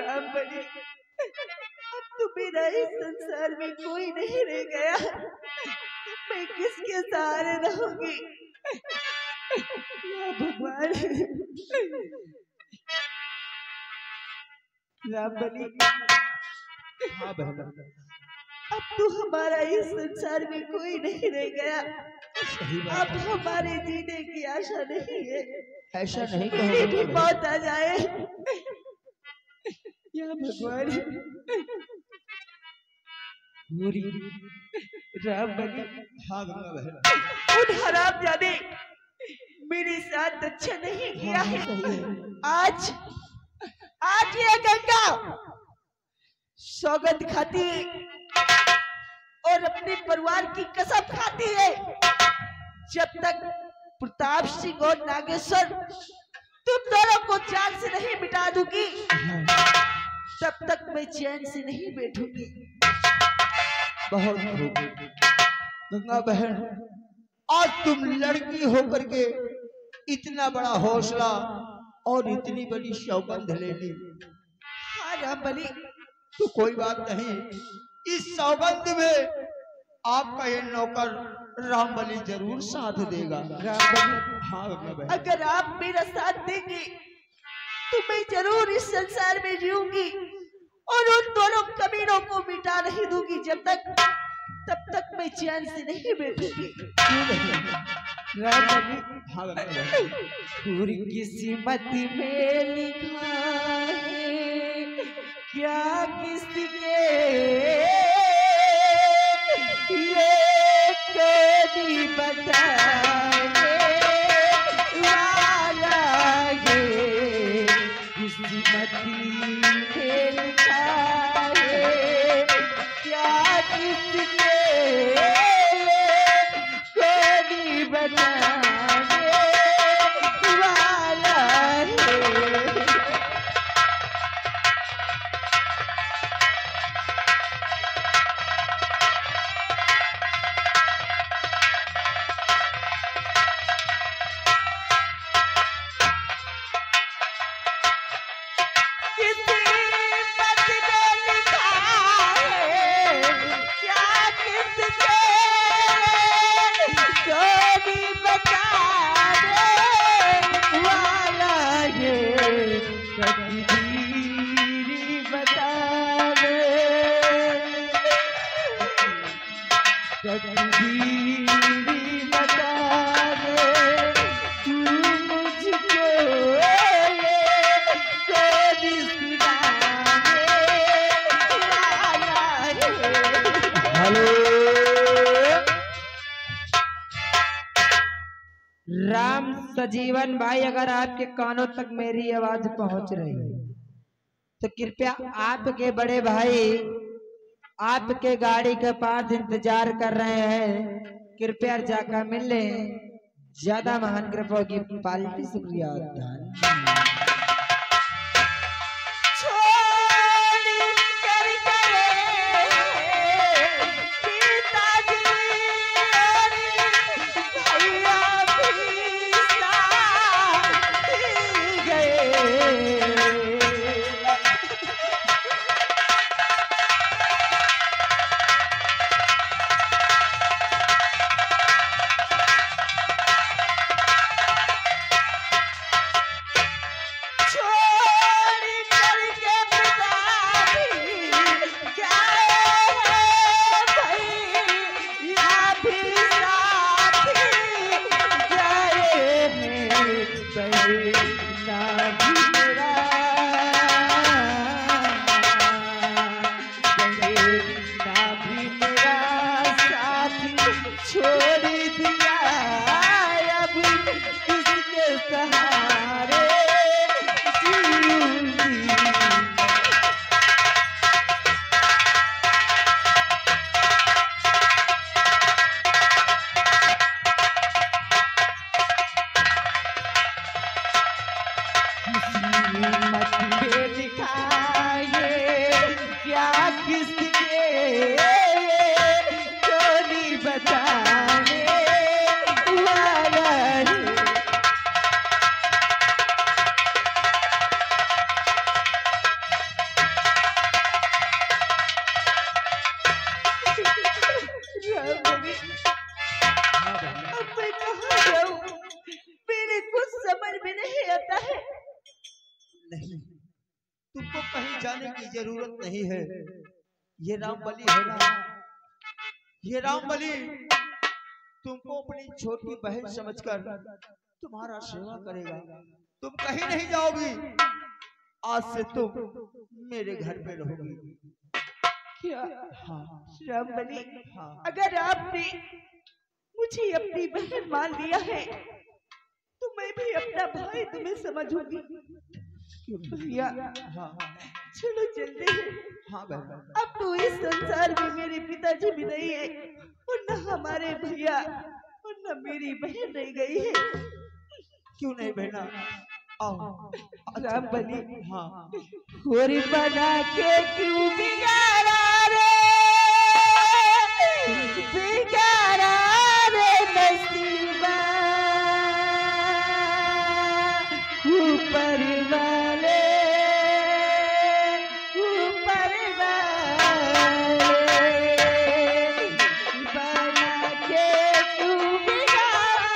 राम बली, अब तो मेरा इस संसार में कोई नहीं रह गया। मैं किसके सहारे रहूंगी? या भगवान। राम बली, हाँ बहन, अब तो हमारा इस संसार में कोई नहीं रह गया। अब हमारे जीने की आशा नहीं है। ऐसा नहीं मेरी भी कहो। मौत आ जाए। या भगवान। पूरी राम बली, हाँ गंगा बहन, उन हरामजादे मेरे साथ अच्छा नहीं किया है। आज आज ये गंगा सौगंध खाती है और अपने परिवार की कसम खाती है, जब तक प्रताप सिंह और नागेश्वर तुम दोनों को जान से नहीं मिटा दूंगी, तब तक मैं चैन से नहीं बैठूंगी। बहुत खूब गंगा बहन, आज तुम लड़की होकर के इतना बड़ा हौसला और इतनी बड़ी सौगंध ले ली। हाँ राम बली, तो कोई बात नहीं, इस सौगंध में आपका ये नौकर राम बलि जरूर साथ देगा। राम बली, हाँ गंगा बहन, अगर आप मेरा साथ देंगे तो मैं जरूर इस संसार में जीऊंगी और उन दोनों कमीनों को मिटा नहीं दूंगी। तब तक मैं चैन से नहीं बैठूंगी। राम बली, हाँ गंगा बहन, पूरी किस्मत में लिखा है क्या किसके, ये कभी बताने वाला है। किस्मत में लिखा है क्या किसके, कभी बताने वाला है। राम सजीवन भाई, अगर आपके कानों तक मेरी आवाज पहुंच रही है तो कृपया आपके बड़े भाई आपके गाड़ी के पास इंतजार कर रहे हैं, कृपया जाकर मिल लें। ज्यादा महान कृपा की पाल्टी शुक्रिया। तुमको कहीं जाने की जरूरत नहीं है। ये रामबली है ना, ये रामबली तुमको अपनी छोटी बहन समझकर तुम्हारा सेवा करेगा। तुम कहीं नहीं जाओगी, आज से तुम मेरे घर पे रहोगी। क्या हाँ रामबली, हाँ। अगर आपने मुझे अपनी बहन मान लिया है तो मैं भी अपना भाई तुम्हें समझूंगी। भैया हाँ चलो चलते हैं। हाँ बहन, अब तो इस संसार में मेरे पिताजी भी नहीं है और न हमारे भैया और न मेरी बहन रह गई है। क्यों नहीं बहना, आओ। रामबली, हाँ होरी बना के क्यों बिगाड़ा रे, बिगाड़ा रे नसीबा, ऊपर वाले, ऊपर वाले, बना के क्यों बिगाड़ा,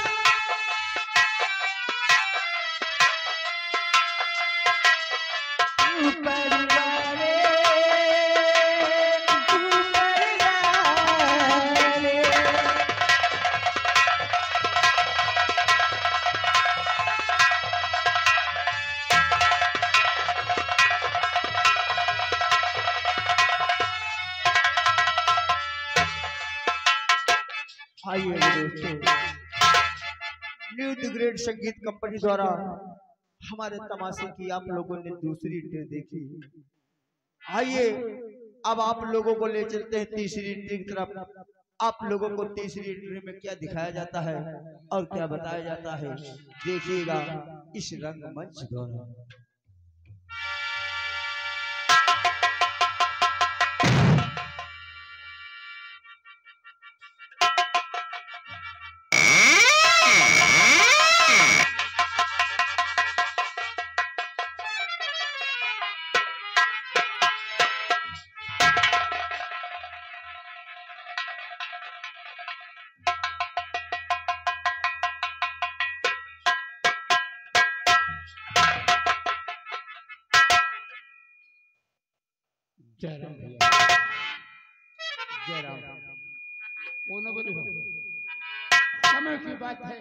ऊपर वाले, ऊपर वाले। आइए दोस्तों, न्यू द ग्रेट संगीत कंपनी द्वारा हमारे तमाशे की आप लोगों ने दूसरी ट्रेन देखी। आइए अब आप लोगों को ले चलते हैं तीसरी ट्रेन की तरफ। आप लोगों को तीसरी ट्रेन में क्या दिखाया जाता है और क्या बताया जाता है, देखिएगा इस रंगमंच द्वारा। जय राम भैया, जय राम। वो न बोली हो, समय की बात है।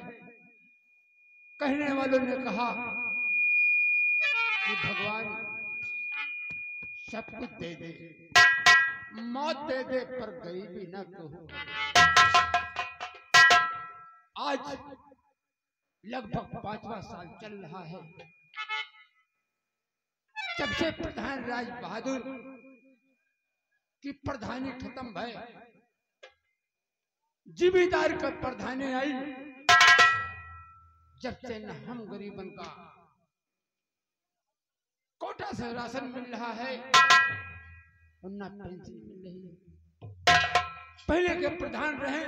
कहने वालों ने कहा कि भगवान सब कुछ दे दे, मौत दे दे, पर गरीबी न कहो। आज लगभग 5वां साल चल रहा है जब से प्रधान राज बहादुर की प्रधानी खत्म भय, जिम्मेदार का प्रधानी आई, जब से न हम गरीबन का कोटा से राशन मिल रहा है और न पेंशन मिल रही है। पहले के प्रधान रहे,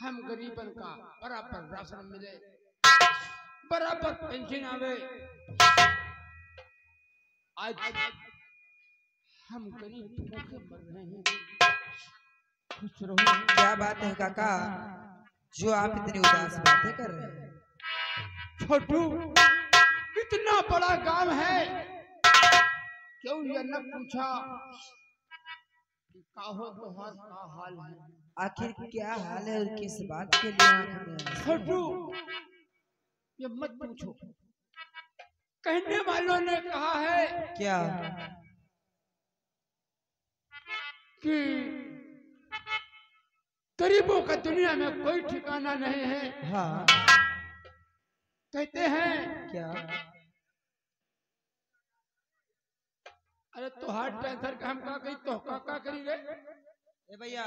हम गरीबन का बराबर राशन मिले, बराबर पेंशन आवे। आज हम गरीब भूखे मर रहे हैं। खुश रहो। क्या बात है काका, जो आप इतनी उदास बातें कर रहे हैं? छोटू, इतना बड़ा गांव है, क्यों ये न पूछा कि काहो तोहार का हाल है? आखिर क्या हाल है और किस बात के लिए आंख में आंसू? छोटू, ये मत पूछो। कहने वालों ने कहा है क्या? कि गरीबों का दुनिया में कोई ठिकाना नहीं है। हाँ, कहते हैं क्या? अरे तोहार टेंशन का हम का कही तो का करी रे? ए भैया,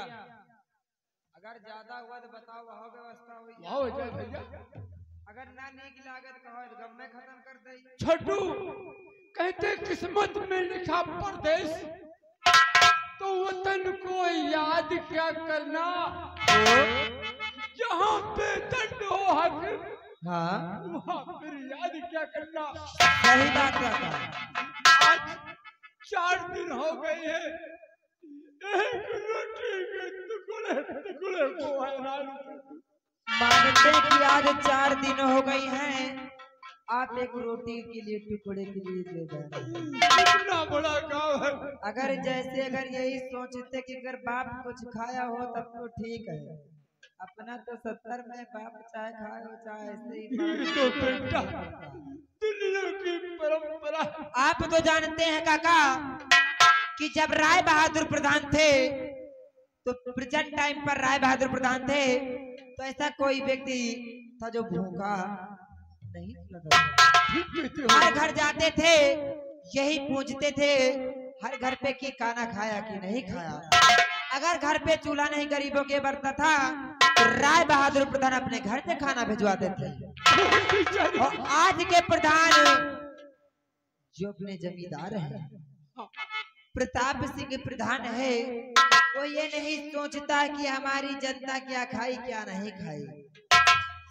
अगर ज्यादा हुआ तो बताओ, वहाँ व्यवस्था हुई। वाह जय भैया। अगर ना नीक लागत कहो तो गम में खत्म कर दे। छोटू, कहते किस्मत में लिखा परदेश, तो वतन को याद क्या करना, जहाँ पे दंड हो हक, हाँ, वहाँ फिर याद क्या करना। सही बात कहा। आज 4 दिन हो गए हैं, एक रोटी के टुकड़े टुकड़े को हैरान। मानते कि आज 4 दिन हो गई हैं, आप एक रोटी के लिए टुकड़े के लिए दे दें। इतना बड़ा गांव है। अगर यही सोचते कि अगर बाप कुछ खाया हो तब तो ठीक है, अपना तो 70 में बाप चाहे खाए हो चाहे ऐसे ही। तो बेटा दुनिया की परंपरा। आप तो जानते हैं काका कि जब राय बहादुर प्रधान थे तो प्रेजेंट टाइम पर राय बहादुर प्रधान थे तो ऐसा कोई व्यक्ति था जो भूखा नहीं लगा। हर घर जाते थे यही पूछते थे हर घर पे कि खाना खाया कि नहीं खाया। अगर घर पे चूल्हा नहीं गरीबों के बरता था तो राय बहादुर प्रधान अपने घर पे खाना भिजवाते थे। और आज के प्रधान जो अपने जमींदार है प्रताप सिंह प्रधान है, वो ये नहीं सोचता कि हमारी जनता क्या खाई क्या नहीं खाई,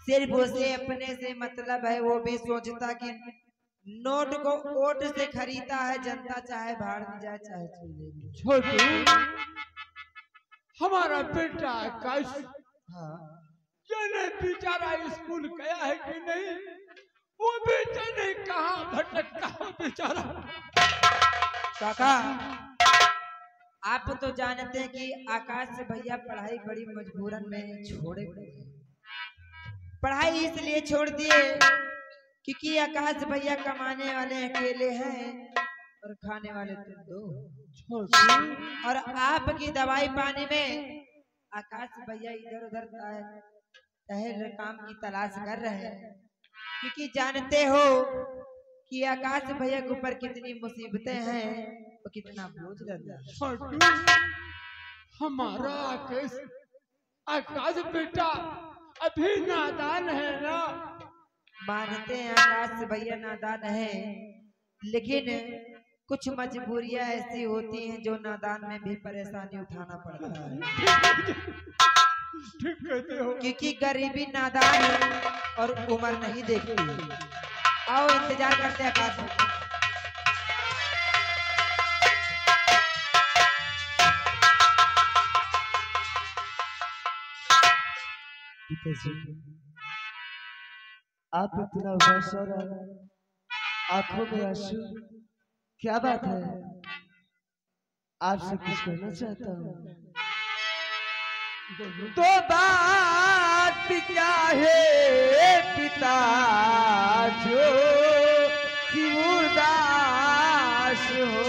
सिर्फ उसे अपने से मतलब है। वो भी सोचता कि नोट को वोट से खरीदा है, जनता चाहे बाहर में जाए चाहे छोटू हमारा बेटा आकाश जाने बेचारा स्कूल गया है कि नहीं, वो बेटा नहीं कहाँ भटकता है बेचारा। काका आप तो जानते हैं कि आकाश भैया पढ़ाई बड़ी मजबूरन में छोड़े, पढ़ाई इसलिए छोड़ दिए क्योंकि आकाश भैया कमाने वाले अकेले हैं और खाने वाले तुम दो। और आपकी दवाई पानी में आकाश भैया इधर उधर टहल काम की तलाश कर रहे हैं, क्योंकि जानते हो कि आकाश भैया के ऊपर कितनी मुसीबतें हैं और कितना बोझ रहता है। हमारा आकाश बेटा अभी नादान है ना। मानते हैं आकाश भैया नादान है, लेकिन कुछ मजबूरियां ऐसी होती हैं जो नादान में भी परेशानी उठाना पड़ता है। ठीक कहते हो। क्योंकि गरीबी नादान है और उम्र नहीं देखती। आओ इंतजार करते हैं आकाश भैया। आप इतना उदास हो रहा है, आंखों में आंसू, क्या बात है? आपसे कुछ कहना चाहता हूँ। तो बात क्या है पिता जो कि उदास हो।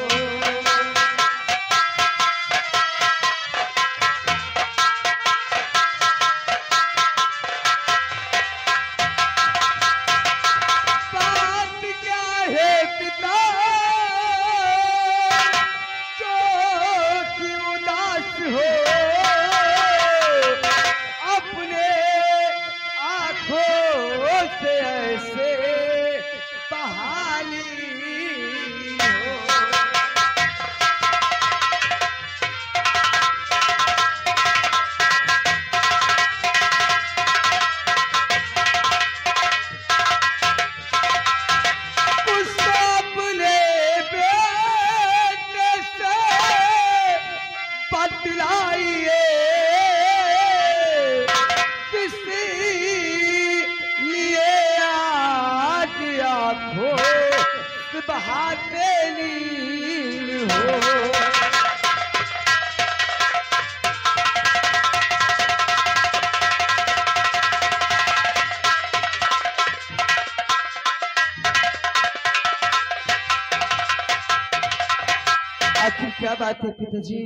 क्या बात है पिताजी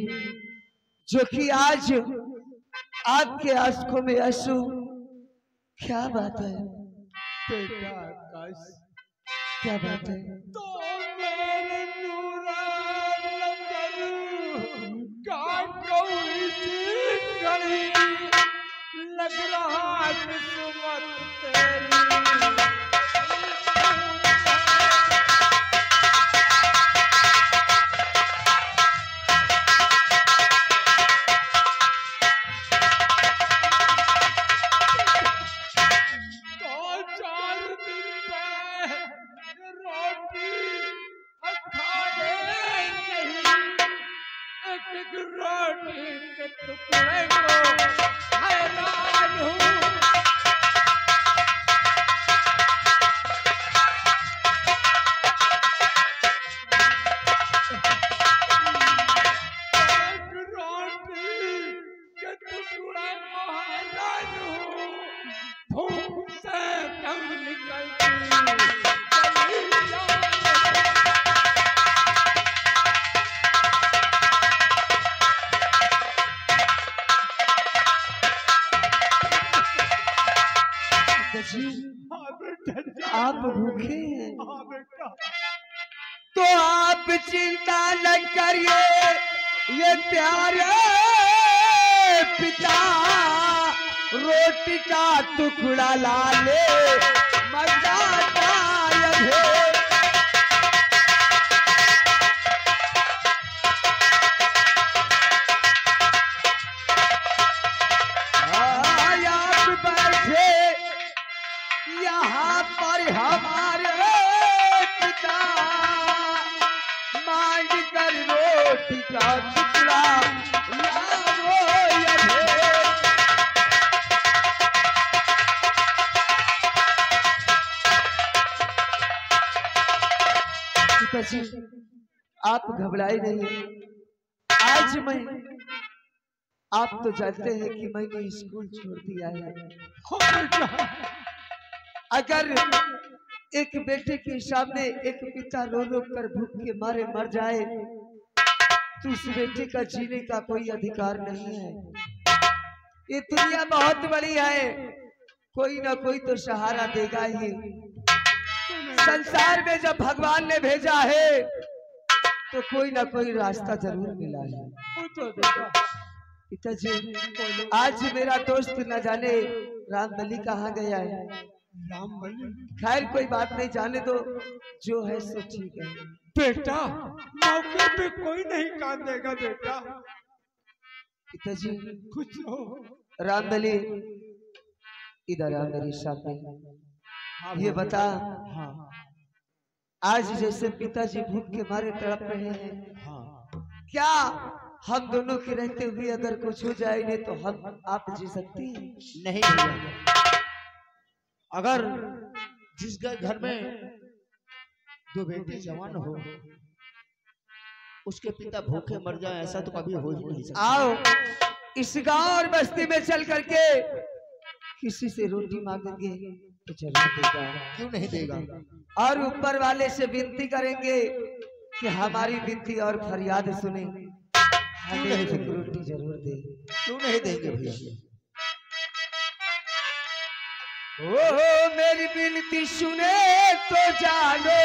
जो कि आज आपके आंखों में आंसू, क्या बात है? बेटा आकाश क्या बात है? तो मेरे का कोई घड़ी लग रहा किस्मत तेरी। पिताजी हाँ बेटा जा। आप भूखे हैं? हाँ बेटा। तो आप चिंता न करिए ये प्यारे पिता, रोटी का टुकड़ा ला ले मजा गायब है। आप बैठे यहाँ पर हमारे पिता, मांग कर रोटी का टुकड़ा लाओ ये। पिताजी आप घबराए नहीं, आज मैं, आप तो जानते हैं कि मैंने स्कूल छोड़ दिया है। हाँ बेटा। अगर एक बेटे के सामने एक पिता रो रो कर भूख के मारे मर जाए तो उस बेटे का जीने का कोई अधिकार नहीं है। ये दुनिया बहुत बड़ी है, कोई ना कोई तो सहारा देगा ही। संसार में जब भगवान ने भेजा है तो कोई ना कोई रास्ता जरूर मिला है। वो तो बेटा। पिताजी आज मेरा दोस्त न जाने रामबली कहाँ गया है। रामबली? खैर कोई बात नहीं, जाने दो, जो है सो ठीक है। बेटा मौके पे कोई नहीं काम देगा बेटा। पिताजी कुछ हो। रामबली इधर आ मेरे सामने। ये बता, हाँ आज जैसे पिताजी भूख के मारे तड़प रहे हैं, हाँ। क्या हम दोनों के रहते हुए अगर कुछ हो जाएंगे तो हम आप जी सकते हैं? नहीं भैया, अगर जिस घर में दो बेटे जवान हो उसके पिता भूखे मर जाए, ऐसा तो कभी हो ही नहीं सकता। आओ इस गांव और बस्ती में चल करके किसी से रोटी मांगेंगे तो जरूर देगा। क्यों नहीं देगा? और ऊपर वाले से विनती करेंगे कि हमारी विनती और फरियाद सुने, हमें एक रोटी जरूर दे। क्यों नहीं देंगे भैया? ओ मेरी विनती सुने तो जानो,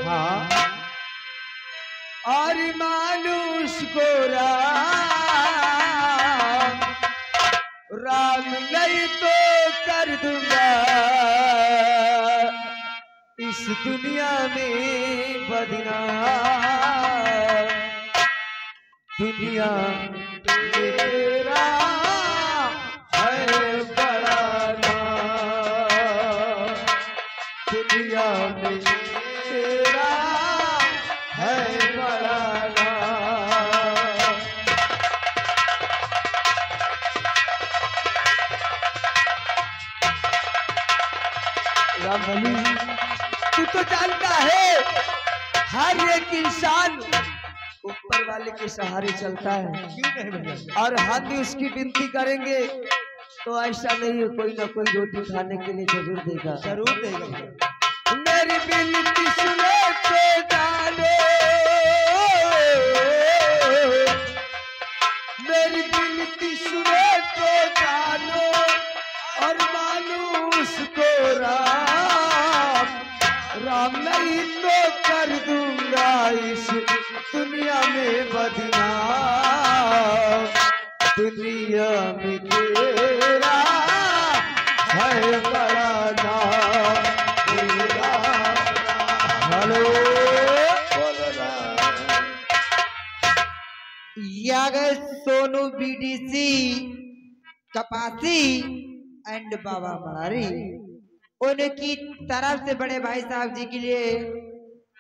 हाँ। और मानुष को राम नहीं तो कर दूंगा इस दुनिया में बदनाम। दुनिया मेरा है बड़ा नाम, दुनिया में मेरा है बड़ा नाम। रामबली तू तो जानता है हर एक इंसान ऊपर वाले के सहारे चलता है। क्यों नहीं भैया? और हम भी उसकी विनती करेंगे तो ऐसा नहीं है, कोई ना कोई रोटी खाने के लिए जरूर देगा। जरूर देगा भैया। मेरी विनती सुनो तो जानो, मेरी विनती सुनो तो जानो, और मानुष को राम नहीं तो कर दूंगा इस दुनिया में बदनाम। दुनिया में तेरा है बड़ा नाम। Hello यागर Sonu BDC Kapasi and बाबा मरारी, उनकी तरफ से बड़े भाई साहब जी के लिए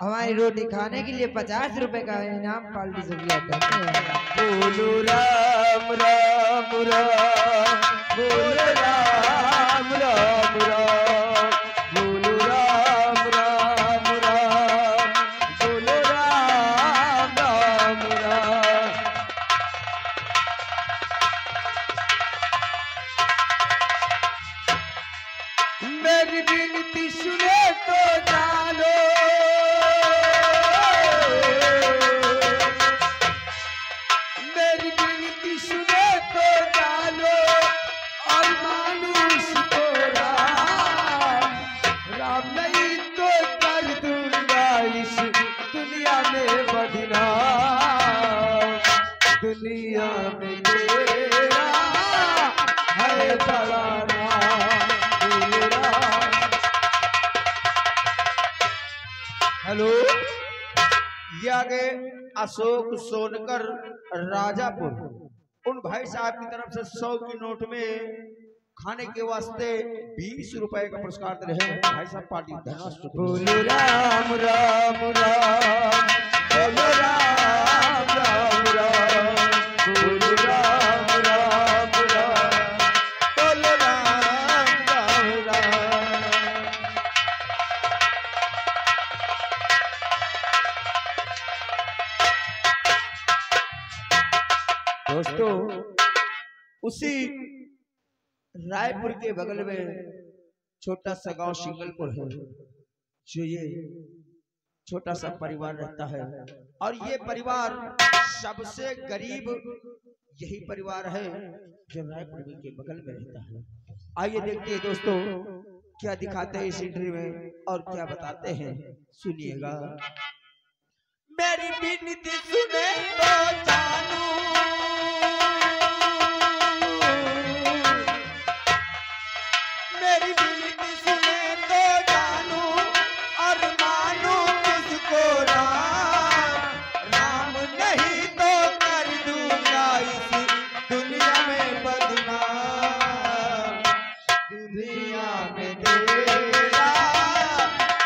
हमारी रोटी खाने के लिए 50 रुपए का इनाम पार्टी से दिया करते हैं। बोलो राम राम राम, बोलो राम राम राम, बोलो राम राम राम, बोलो राम राम राम। मेरी विनती सुने तो जानो, मेरी विनती सुने तो जानो, नहीं तो कर दूंगा इस दुनिया में बदनाम। दुनिया में तेरा है बड़ा नाम मेरा। हेलो, ये आगे अशोक सोनकर राजापुर उन भाई साहब की तरफ से 100 की नोट में खाने के वास्ते 20 रुपए का पुरस्कार दे रहे हैं भाई साहब। पार्टी धन्यवाद। बोलो राम राम राम, बोलो राम राम राम, बोलो राम राम राम, बोलो राम राम राम। दोस्तों, उसी रायपुर के बगल में छोटा सा गांव सिंगलपुर है, जो ये छोटा सा परिवार रहता है। और ये परिवार सबसे गरीब यही परिवार है जो रायपुर के बगल में रहता है। आइए देखते हैं दोस्तों क्या दिखाते हैं इस इंटरव्यू में और क्या बताते हैं, सुनिएगा। मेरी विनती सुने तो जानू, मेरी विनती सुने तो जानू और मानू किसको राम। राम नहीं तो कर दूंगा इस दुनिया में बदनाम। दुनिया में तेरा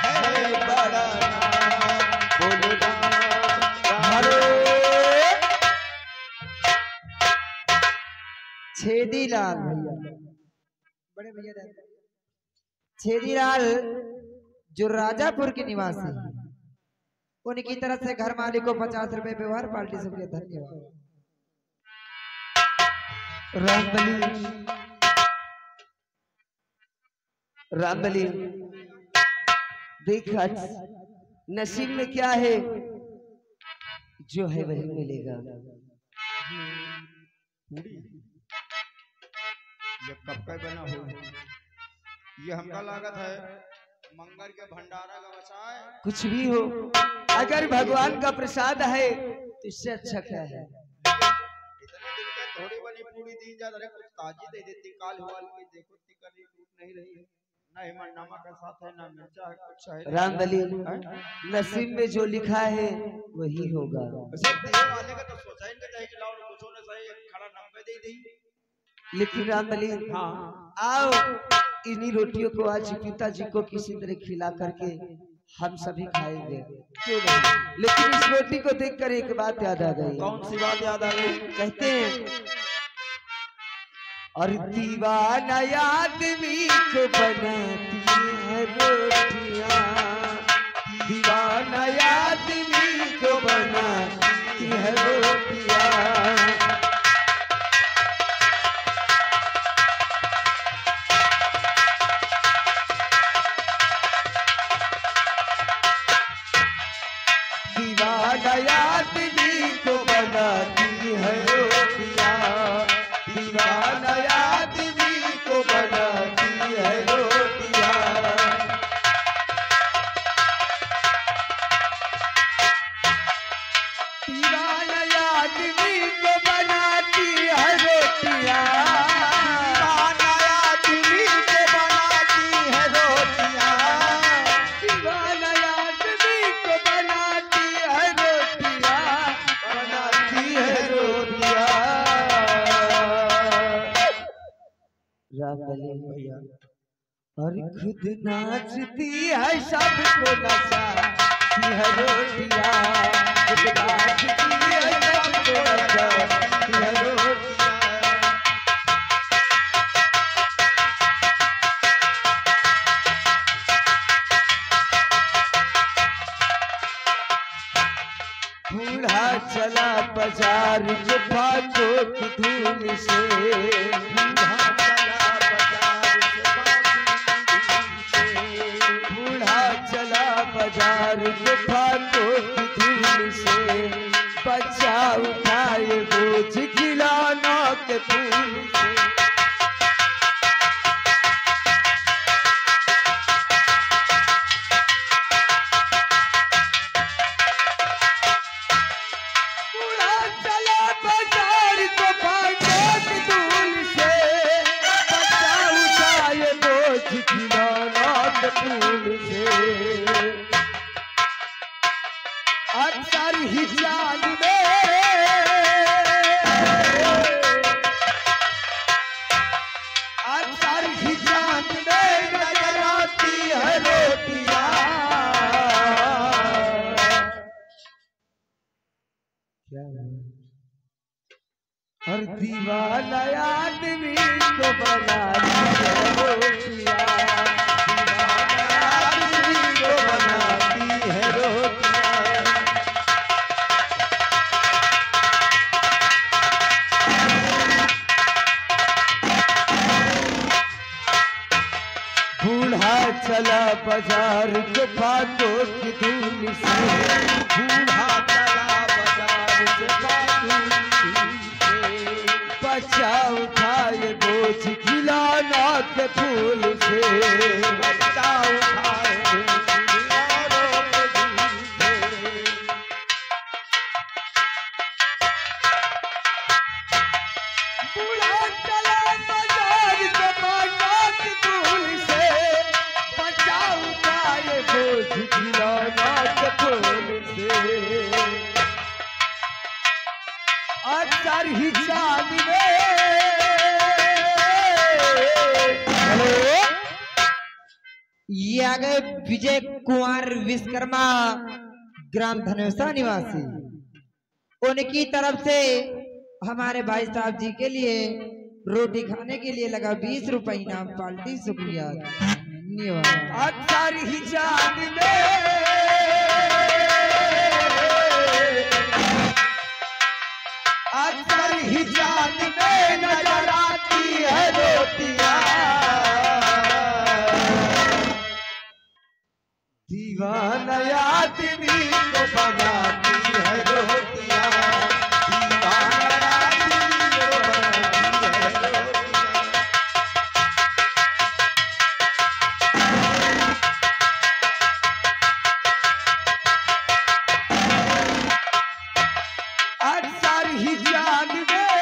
है बड़ा नाम। बोलो छेदीलाल भैया, बड़े भैया छेदीलाल जो राजापुर के निवासी हैं, उनकी तरफ से घर मालिक को 50 रुपए व्यवहार पार्टी से धन्यवाद। रामबली देख आज नसीब में क्या है, जो है वही मिलेगा। ये कब का बना हो, ये हमका लागत है मंगल के भंडारा का बचा है। कुछ भी हो, अगर भगवान का प्रसाद है तो इससे अच्छा क्या है। इतने दिन के थोड़ी बनी पूरी दी जा रहे, कुछ ताजी दे देती। काल हुआल की देखो तिकरी टूट नहीं रही है, ना हिमन नमक के साथ है, ना मिर्चा है, कुछ है। रामबली नसीब में जो लिखा है वही होगा। वाले का तो सोचा ही नहीं कि लाओ कुछ ने सही खड़ा 90 दे दी। लेकिन रामबली हाँ, आओ इन्हीं रोटियों को आज पिताजी को किसी तरह खिला करके हम सभी खाएंगे, क्यों नहीं। लेकिन इस रोटी को देखकर एक बात याद आ गई। कौन सी बात याद आ गई? कहते हैं और दीवाना आदमी को बनाती है रोटियां, दीवाना आदमी को बनाती है रोटियां। दीवाना आदमी को बनाती है रोटियां, दीवाना आदमी को बनाती है रोटियां। दीवाना आदमी को बनाती है रोटियां, दीवाना आदमी को बनाती है रोटियां, दीवाना आदमी को बनाती है रोटियां, बनाती है रोटियां। रामबली भैया और खुद नाचती है सबको नचाती है रोटियां, खुद नाचती है सबको नचाती है रोटियां। बूढ़ा चला बाजार के बातों की धूल से, बूढ़ा चला बाजार के बातों की धूल से, बच्चा उठाए बोझ खिलौनों के फूल से। ही जान में अक्सर ही जान में नजर आती है रोटियां। हर दीवाना आदमी को बनाती है रोटियां, दीवाना आदमी को बनाती है रोटियां। बूढ़ा चला बाजार के बातों की धूल से, बूढ़ा चला बाजार के बातों की धूल से, बच्चा उठाए बोझ खिलौना के फूल से, बच्चा उठाए खिलौनों के फूल से। बूढ़ा चला बाजार के बातों की धूल से, बच्चा उठाए बोझ खिलौना के फूल से। अक्सर ही चांद में, हेलो, ये आ गए विजय कुमार विश्वकर्मा, ग्राम धनेसा निवासी। उनकी तरफ से हमारे भाई साहब जी के लिए रोटी खाने के लिए लगा 20 रुपए इनाम पार्टी। शुक्रिया, धन्यवाद। अक्सर ही चांद में, अक्सर ही चांद में नजर आती है रोटियां। दीवाना आदमी को बनाती है रोटियां, दीवाना आदमी को बनाती है रोटियां। अक्सर ही जान में,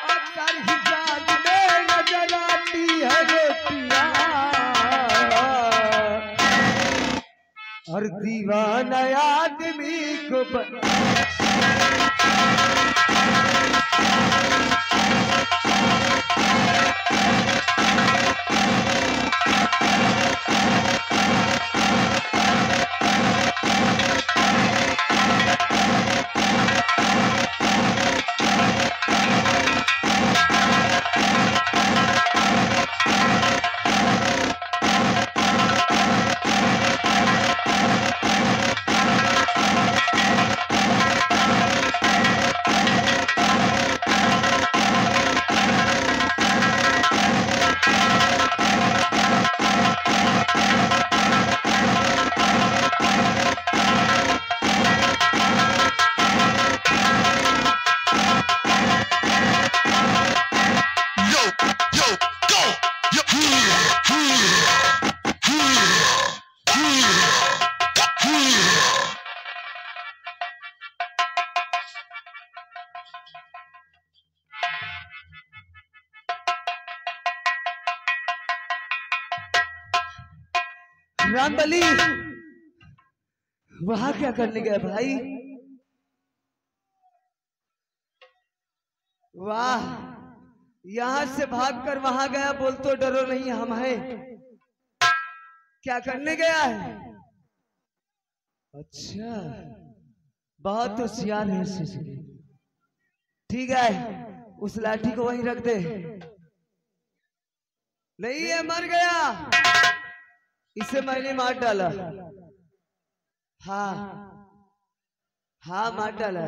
अक्सर ही जान में नजर आती है रोटियां। हर दीवाना आदमी को रामबली वहां क्या करने गया भाई? वाह, यहां से भागकर वहां गया, बोल तो डरो नहीं हम हैं। क्या करने गया है? अच्छा, बहुत होशियार है सुशील। ठीक है, उस लाठी को वहीं रख दे। नहीं है, मर गया, इसे मैंने मार डाला। हाँ हाँ, मार डाला।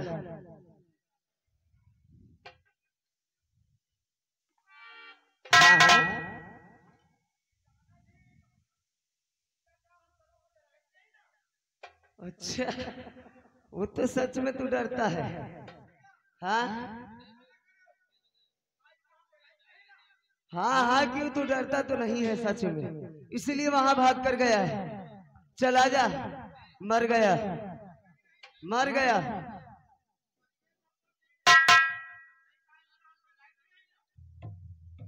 हाँ हाँ, अच्छा, वो तो सच में तू डरता है। हाँ हाँ हाँ, क्यों तू डरता तो नहीं है सच में, इसलिए वहां भाग कर गया है। चला जा, मर गया, मर गया।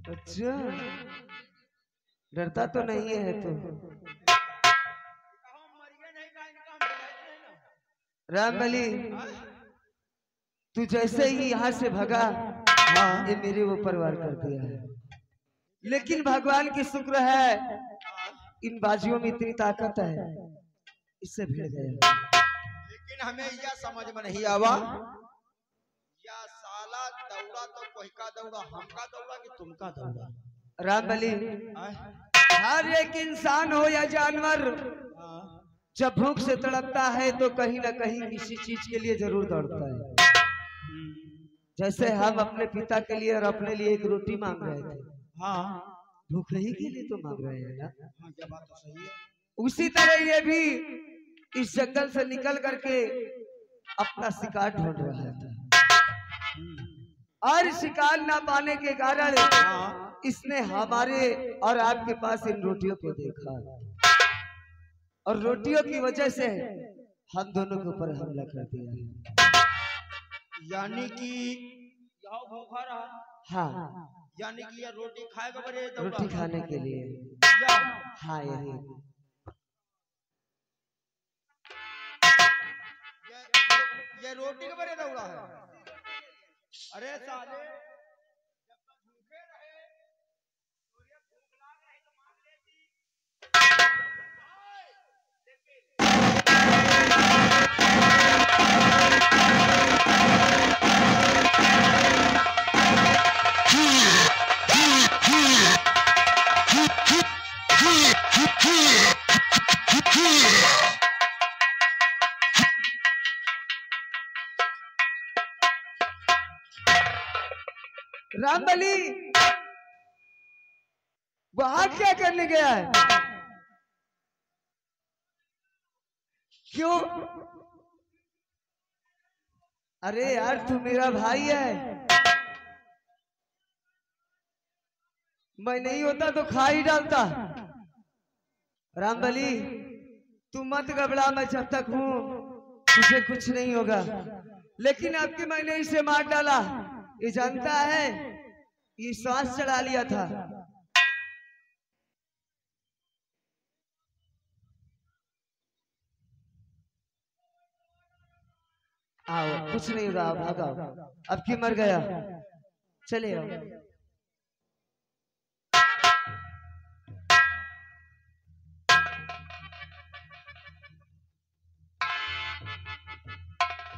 अच्छा, डरता तो नहीं है तू। रामबली तू जैसे ही यहाँ से भगा, हाँ ये मेरे ऊपर वार कर दिया है, लेकिन भगवान की शुक्र है इन बाजियों में इतनी ताकत है, इससे भिड़ गया। लेकिन हमें यह समझ में नहीं आवा, या साला दौड़ा तो कोई का दौड़ा, हमका दौड़ा कि तुमका दौड़ा। रामबली हर एक इंसान हो या जानवर जब भूख से तड़पता है तो कहीं ना कहीं किसी चीज के लिए जरूर दौड़ता है। जैसे हम अपने पिता के लिए और अपने लिए एक रोटी मांग रहे थे, हाँ भूख ही के लिए तो मांग रहे हैं ना। हाँ, ये बात तो सही है। उसी तरह ये भी इस जंगल से निकल करके अपना शिकार ढूंढ रहा था, और शिकार ना पाने के कारण इसने हमारे और आपके पास इन रोटियों को देखा, और रोटियों की वजह से हम दोनों के ऊपर हमला कर दिया। यानी कि यहाँ भूखा रहा, हाँ यानी कि यह रोटी खाएगा बड़े रोटी खाने के लिए, हाँ यही। ये रोटी के बड़े दौड़ा है। अरे साले रामबली वहां क्या करने गया है? क्यों? अरे यार तू मेरा भाई है, मैं नहीं होता तो खा ही डालता। रामबली तू मत घबरा, मैं जब तक हूं तुझे कुछ नहीं होगा, लेकिन आपके मैंने इसे मार डाला, ये जानता है ये श्वास चढ़ा लिया था। आओ कुछ नहीं होगा, भागो, अब की मर गया, चले आओ।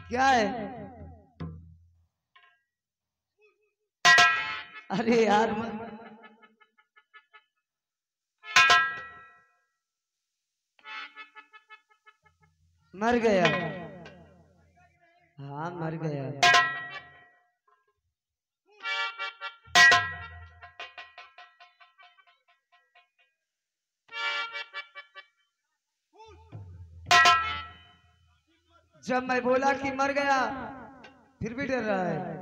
क्या है? अरे यार मर गया, हाँ मर गया। जब मैं बोला कि मर गया फिर भी डर रहा है,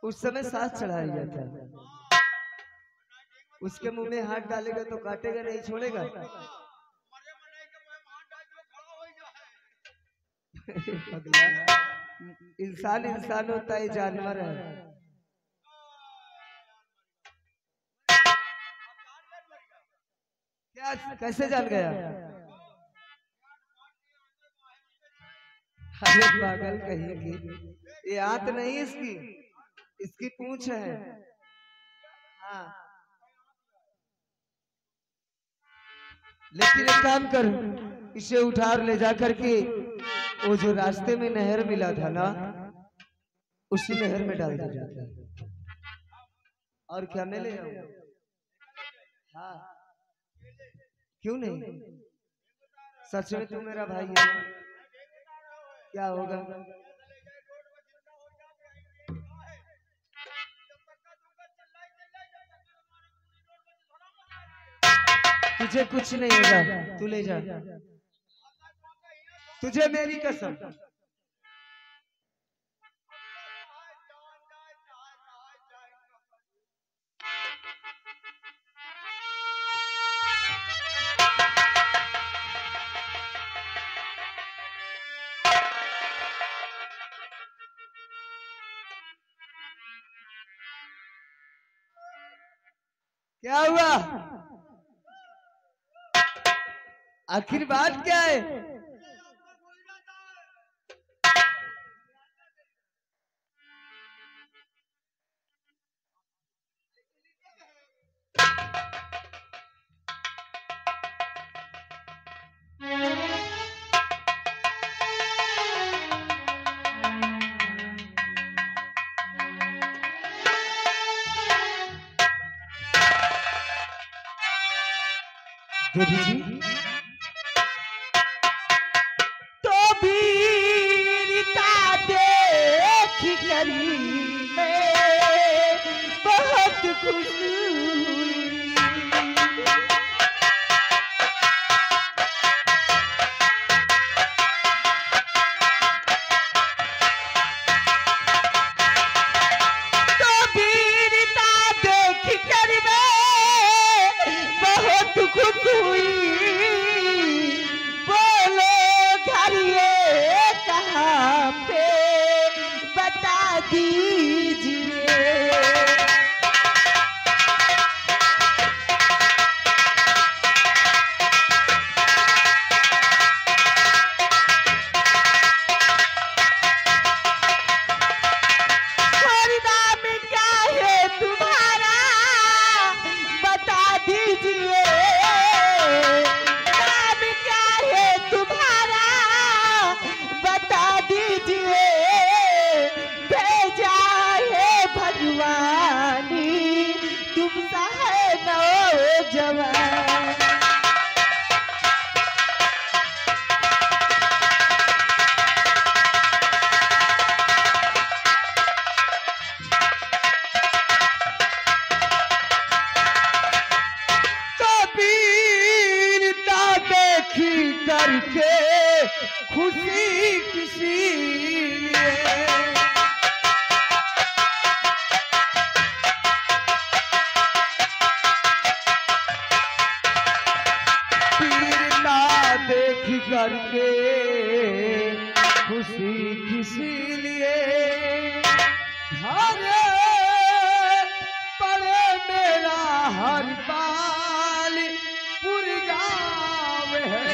उस समय सांस चढ़ा लिया था। उसके मुंह में हाथ डालेगा तो काटेगा नहीं, छोड़ेगा। इंसान इंसान होता है, जानवर है। क्या कैसे जान गया? अरे पागल कहीं की, ये आंत नहीं इसकी, इसकी पूंछ है। हाँ लेकिन एक काम कर, इसे उठार ले जा करके वो जो रास्ते में नहर मिला था ना, उसी नहर में डाल दिया जाता है। और क्या मैं ले जाऊं? हाँ क्यों नहीं? सच में तू मेरा भाई है, क्या होगा? तुझे कुछ नहीं होगा, तू ले जा, तुझे मेरी कसम। क्या हुआ? आखिर बात क्या है? देवी जी तो वीरता देख करी मैं बहुत खुश हुई। तो वीरता देख कर मैं बहुत खुश हुई। बोलो घर ये कहाँ पे बता दीजिए। और नाम क्या है तुम्हारा बता दीजिए। नाम क्या है तुम्हारा बता दीजिए। भेजा है भगवानी तुम सा है नौजवान। वीरता देखी करके खुशी किसी लिए वीरता देखी करके खुशी किसी लिए घर पर मेरा हर बाल पुरगाव है।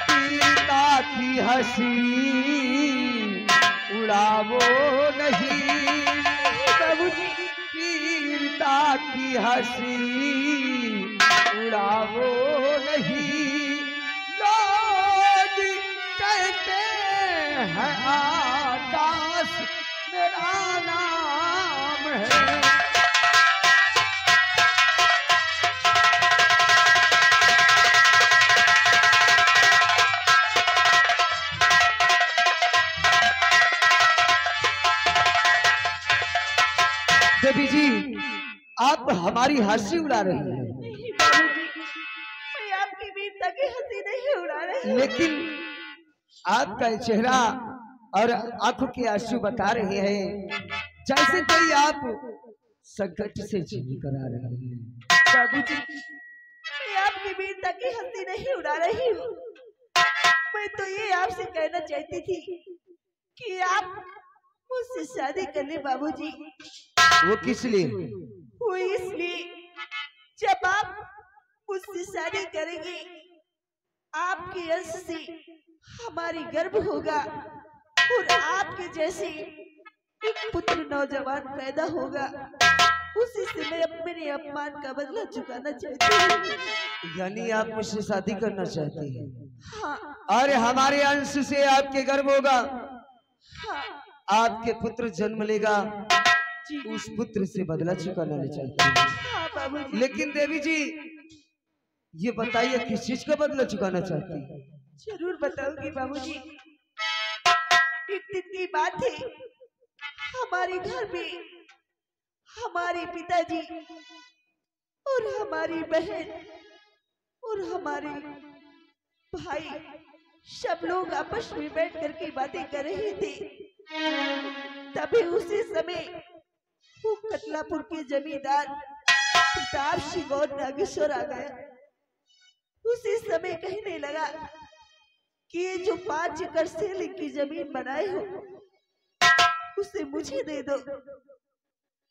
पिता की हंसी उड़ावो नहीं बाबूजी। वीरता की हंसी उड़ावो नहीं। लोग कहते हैं आकाश मेरा नाम है। देवी जी आप हमारी हंसी उड़ा रही हैं, नहीं बाबूजी, मैं आपकी वीरता की हंसी नहीं उड़ा रही। लेकिन आपका चेहरा और आंखों के आंसू बता रहे हैं जैसे कोई आप संकट से जी कर आ रहे हैं। बाबूजी, मैं आपकी वीरता की हंसी नहीं उड़ा रही हूँ। मैं तो ये आपसे कहना चाहती थी कि आप मुझसे शादी कर ले बाबूजी। वो किस लिए? वो इसलिए जब आप मुझसे शादी करेंगे आपके अंश से हमारी गर्भ होगा और आपके जैसे एक पुत्र नौजवान पैदा होगा। उसी से मैं अपने अपमान का बदला चुकाना चाहती हूँ। यानी आप मुझसे शादी करना चाहती हैं? हाँ अरे हमारे अंश से आपके गर्भ होगा, हाँ आपके पुत्र जन्म लेगा, जी उस पुत्र से बदला चुकाना चाहती हैं। हाँ बाबूजी। लेकिन देवी जी ये बताइए किस चीज का बदला चुकाना चाहती है? जरूर बताऊंगी बाबूजी। एक दिन की बात है, हमारे घर में हमारे पिताजी और हमारी बहन और हमारे भाई सब लोग आपस में बैठ कर के बातें कर रहे थे। तभी उसी समय वो कतलापुर के जमींदार प्रताप सिंह और नागेश्वर आ गया। उसी समय कहने लगा कि ये जो 5 एकड़ सेल की जमीन बनाए हो उसे मुझे दे दो।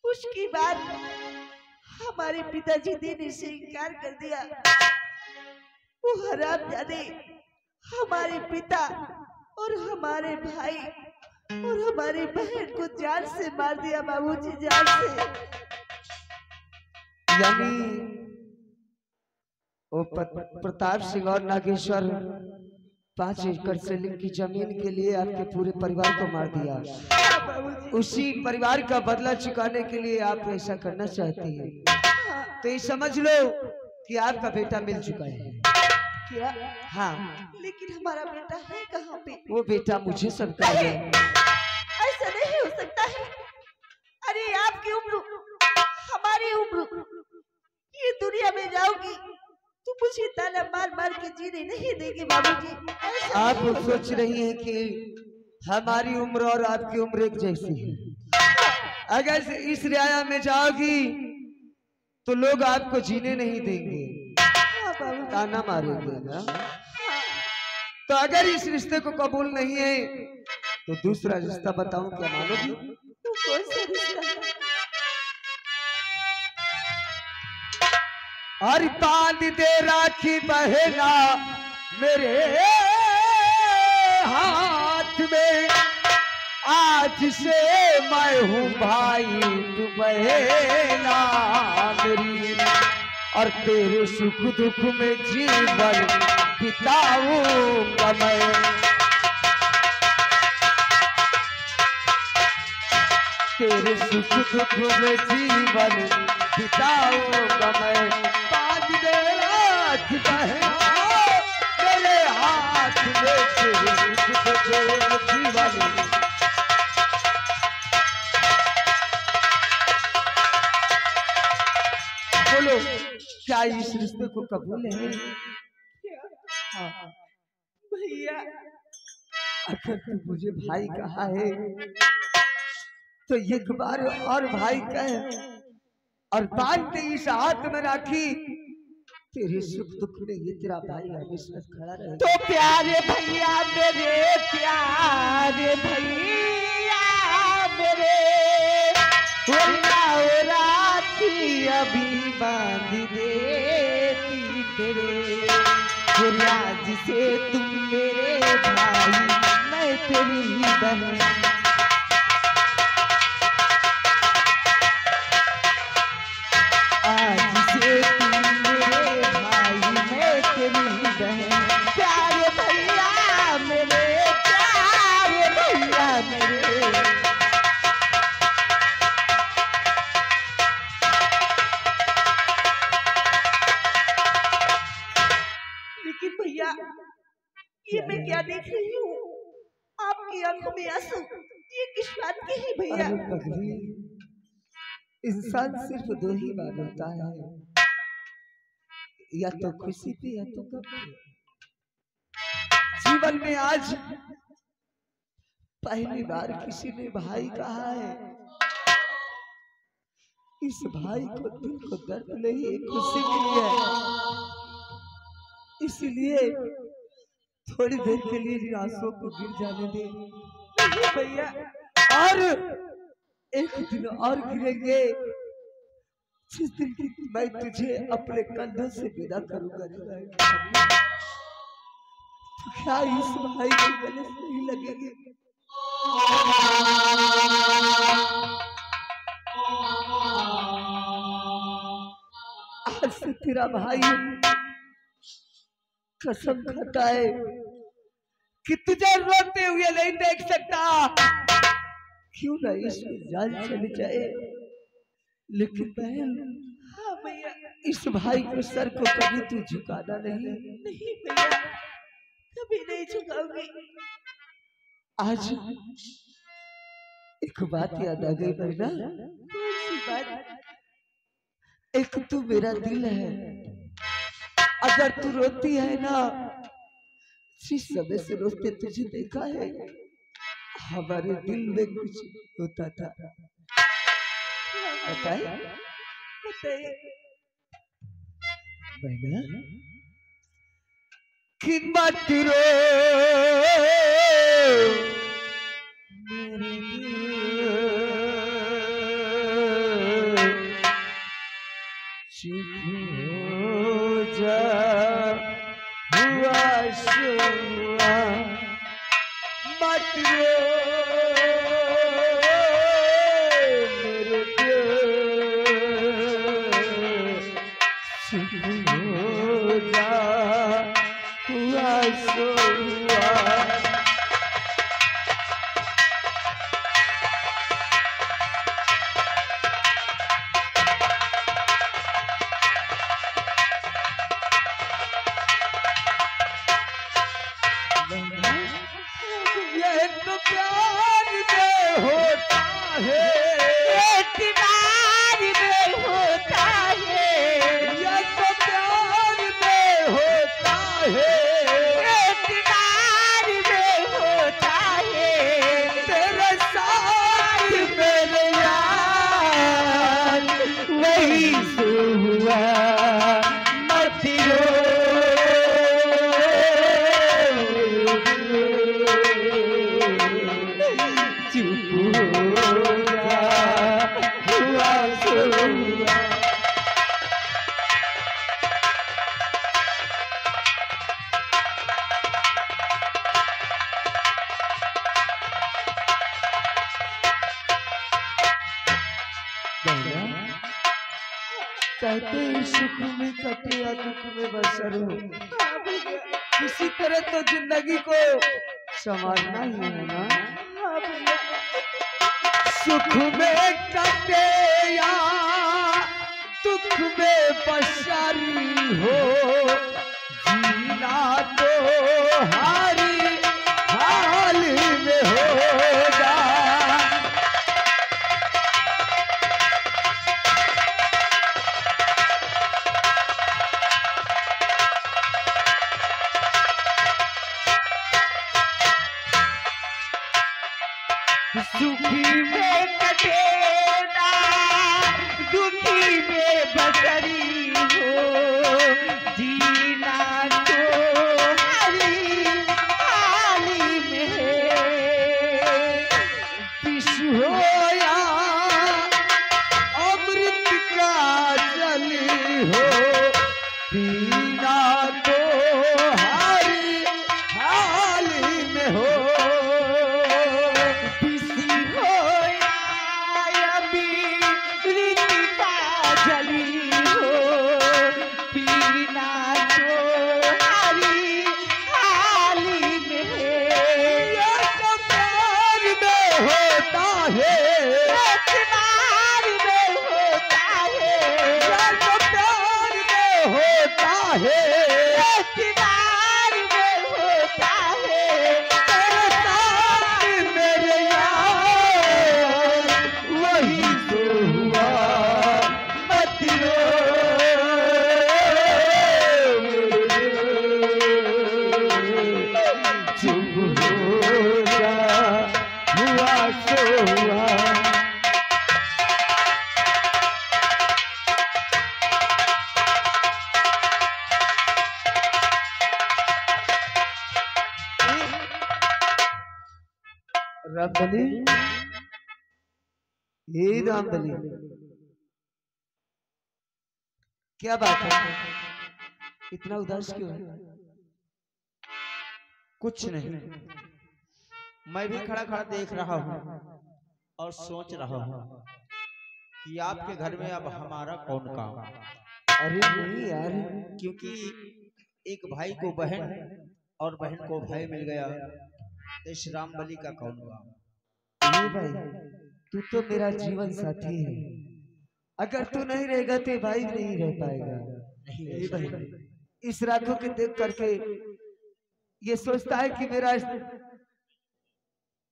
उसके बाद हमारे पिताजी देने से इनकार कर दिया। वो हरामजादे हमारे पिता और हमारे भाई और हमारी बहन को जान से मार दिया बाबूजी, जान से। यानी वो प्रताप सिंह और नागेश्वर 5 एकड़ सेलिंग की जमीन के लिए आपके पूरे परिवार को मार दिया। उसी परिवार का बदला चुकाने के लिए आप ऐसा करना चाहती हैं, तो ये समझ लो कि आपका बेटा मिल चुका है। क्या? हाँ, लेकिन हमारा बेटा है कहाँ पे? वो बेटा मुझे सबका है। ऐसा नहीं हो सकता है। अरे आपकी उम्र हमारी उम्र, ये दुनिया में जाओगी तो मुझे ताला मार मार के जीने नहीं देंगे बाबूजी। आप सोच रही हैं कि हमारी उम्र और आपकी उम्र एक जैसी है। अगर इस रियाया में जाओगी तो लोग आपको जीने नहीं देंगे, ताना मारेंगे ना। तो अगर इस रिश्ते को कबूल नहीं है तो दूसरा रिश्ता बताऊं, क्या मानोगी? तो कौन सा रिश्ता है? और बांध दे राखी बहना मेरे हाथ में, आज से मैं हूँ भाई तू बहना मेरी, और तेरे सुख दुख में जीवन बिताऊंगा मैं। तेरे सुख दुख में जीवन बिताऊंगा मैं। बांध दे राखी बहना मेरे हाथ में, तेरे सुख दुख में जीवन। बोलो, क्या इस रिश्ते को कबूल है? भैया अगर तू मुझे भाई कहा है तो एक बार और भाई कह, और बांध इस हाथ में राखी, तेरे सुख दुख में ये तेरा भाई हमेशा खड़ा रहे। तो प्यारे भैया मेरे, प्यारे भैया मेरे, राखी अभी बांध देती तेरे, आज से तुम मेरे भाई, मैं तेरी बहन। आज से तुम मेरे भाई, मैं तेरी बहन। प्यारे भैया मेरे, प्यारे भैया मेरे। लेकिन भैया ये मैं क्या देख रही हूँ? आपकी आंखों में आंसू, ये किस बात के हैं भैया? अरे पगली, इंसान सिर्फ 2 ही बार होता है, या तो खुशी पे या तो गम पे। जीवन में आज पहली बार किसी ने भाई कहा है। इस भाई को दिल को दर्द नहीं, खुशी मिली है, इसलिए थोड़ी देर के लिए आंसुओं को गिर जाने दे भैया। और एक दिन और गिरेंगे, जिस दिन की मैं तुझे अपने कंधों से विदा करूंगा। तो क्या इस भाई को गले से नहीं लगेगी? आज से तेरा भाई कसम खाता है कि तुझे रोते हुए नहीं देख सकता। क्यों ना इसमें जान चली जाए, लेकिन बहन, हाँ भैया। इस भाई के सर को कभी तू झुकाना नहीं। नहीं भैया, कभी नहीं झुकाऊंगी। आज एक बात याद आ गई बहना। कौन सी बात? एक तू मेरा दिल है, अगर तू रोती है ना, जिस समय से रोते तुझे देखा है, हमारे दिल में कुछ होता था। बताए बहना कि मत रो मेरे चुप हो जा हुआ शुआ, मत रो मेरे चुप हो जा हुआ शुआ। प्यार में होता है, एतबार में होता है, या तो प्यार में होता है, एतबार में होता है। तेरे साथ मेरे यार वही सो हुआ मत चुप हो जा हुआ सो हुआ। कहते हैं सुख में कटे या दुख में बसर हो, किसी तरह तो जिंदगी को संवारना ही है ना। सुख में कटे या दुख में बसर हो, जीना तो हर हाल में होगा। सुखी में कटेगा दुखी में बसरी हो, जीना तो हरी हाली में है। विष हो या अमृत का जल हो, पीना तो हर हाल में हो। रामबली, हे रामबली, क्या बात है, इतना उदास क्यों है? कुछ नहीं, मैं भी खड़ा खड़ा देख रहा हूँ और सोच रहा हूँ कि आपके घर में अब हमारा कौन काम। अरे नहीं यार, क्योंकि एक भाई को बहन और बहन को भाई मिल गया, इस रामबली का कौन काम। ये भाई, तू तो मेरा जीवन साथी है, अगर तू नहीं रहेगा तो भाई नहीं रह पाएगा। नहीं भाई, इस रातों के देख करके ये सोचता है कि मेरा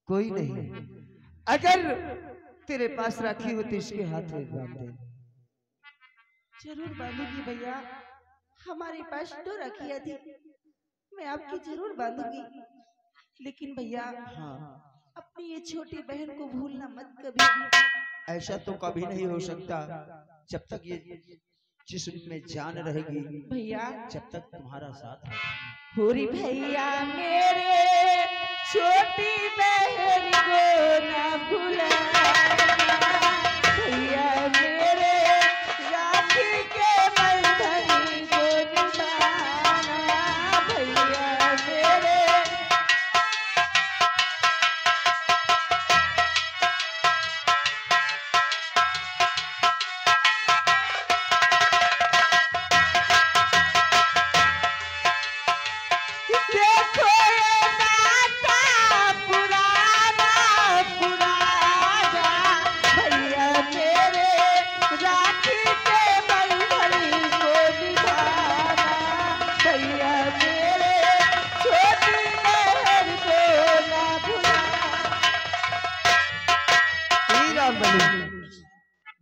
कोई नहीं है। अगर तेरे पास राखी हो तो इसके हाथ में बांध दे। जरूर बांधूंगी भैया, हमारे पास तो रखिया थी, मैं आपकी जरूर बांधूंगी। लेकिन भैया, हाँ, अपनी ये छोटी बहन को भूलना मत कभी। ऐसा तो कभी नहीं हो सकता, जब तक ये जिस्म में जान रहेगी भैया, जब तक तुम्हारा साथ है। होरी भैया मेरे छोटी बहन को ना भुलाना, भैया मेरे राखी के बंधन को निभाना, भैया मेरे देखो ये नाता पुराना पुराना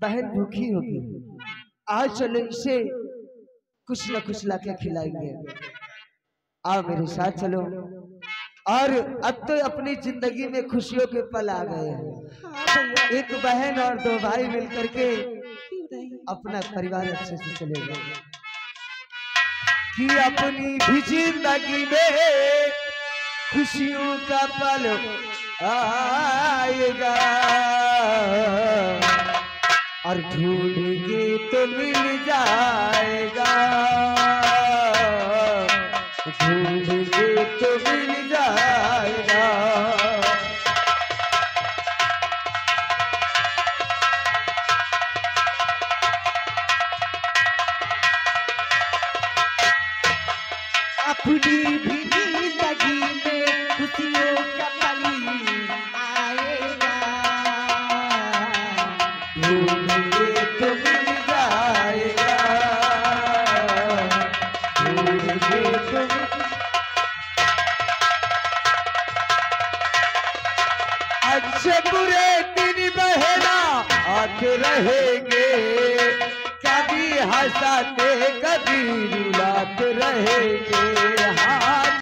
बहन भूखी होगी, आज चलो इसे कुछ न कुछ लाके खिलाएंगे। आओ मेरे साथ चलो। और अब तो अपनी जिंदगी में खुशियों के पल आ गए हैं। एक बहन और दो भाई मिलकर के अपना परिवार अच्छे से चलेगा। कि अपनी भी जिंदगी में खुशियों का पल आएगा और ढूंढेंगे तो मिल जाएगा, ढूंढेंगे तो मिल जाएगा। अपनी भी जिंदगी में खुशियों का पल आएगा, ढूंढेंगे तो मिल जाएगा, ढूंढेंगे तो अच्छे बुरे दिन बहना आते रहेंगे, कभी हंसाते कभी रुलाते रहेंगे। हाँ